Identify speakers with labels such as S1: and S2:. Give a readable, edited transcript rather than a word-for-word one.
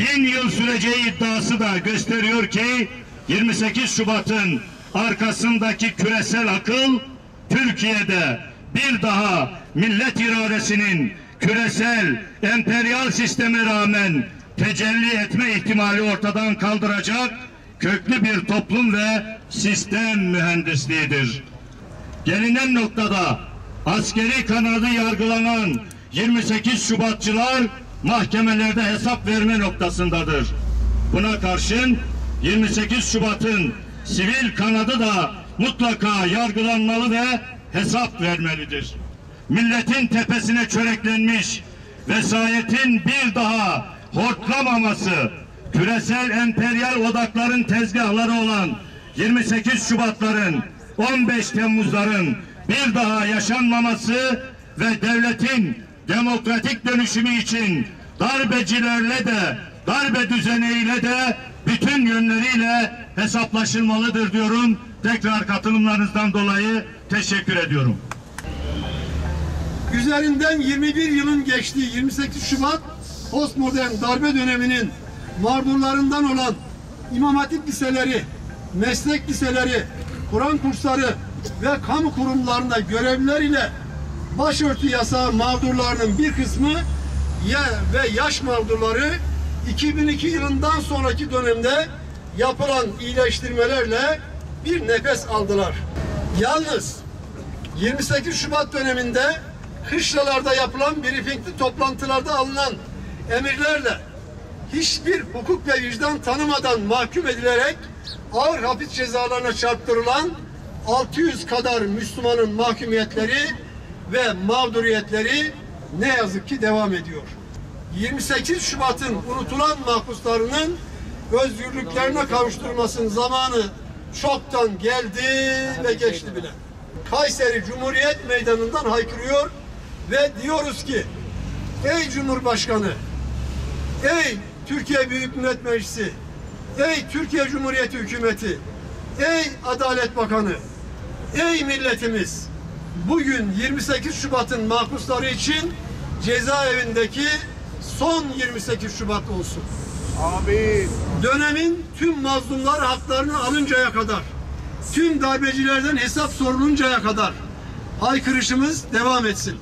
S1: 1000 yıl süreceği iddiası da gösteriyor ki 28 Şubat'ın arkasındaki küresel akıl Türkiye'de bir daha millet iradesinin küresel emperyal sisteme rağmen tecelli etme ihtimali ortadan kaldıracak köklü bir toplum ve sistem mühendisliğidir. Gelinen noktada askeri kanadı yargılanan 28 Şubatçılar mahkemelerde hesap verme noktasındadır. Buna karşın 28 Şubat'ın sivil kanadı da mutlaka yargılanmalı ve hesap vermelidir. Milletin tepesine çöreklenmiş vesayetin bir daha hortlamaması, küresel emperyal odakların tezgahları olan 28 Şubatların, 15 Temmuzların bir daha yaşanmaması ve devletin demokratik dönüşümü için darbecilerle de, darbe düzeniyle de bütün yönleriyle hesaplaşılmalıdır diyorum. Tekrar katılımlarınızdan dolayı teşekkür ediyorum.
S2: Üzerinden 21 yılın geçtiği 28 Şubat postmodern darbe döneminin mağdurlarından olan İmam Hatip liseleri, meslek liseleri, Kur'an kursları ve kamu kurumlarında görevliler ile başörtü yasağı mağdurlarının bir kısmı ve yaş mağdurları 2002 yılından sonraki dönemde yapılan iyileştirmelerle bir nefes aldılar. Yalnız 28 Şubat döneminde kışlalarda yapılan briefingli toplantılarda alınan emirlerle hiçbir hukuk ve vicdan tanımadan mahkum edilerek ağır hapis cezalarına çarptırılan 600 kadar Müslümanın mahkumiyetleri ve mağduriyetleri ne yazık ki devam ediyor. 28 Şubat'ın unutulan mahpuslarının özgürlüklerine kavuşturmasının zamanı çoktan geldi ve geçti bile. Kayseri Cumhuriyet Meydanı'ndan haykırıyor ve diyoruz ki ey Cumhurbaşkanı, ey Türkiye Büyük Millet Meclisi, ey Türkiye Cumhuriyeti Hükümeti, ey Adalet Bakanı, ey milletimiz, bugün 28 Şubat'ın mahpusları için cezaevindeki son 28 Şubat olsun. Amin. Dönemin tüm mazlumlar haklarını alıncaya kadar, tüm darbecilerden hesap soruluncaya kadar haykırışımız devam etsin.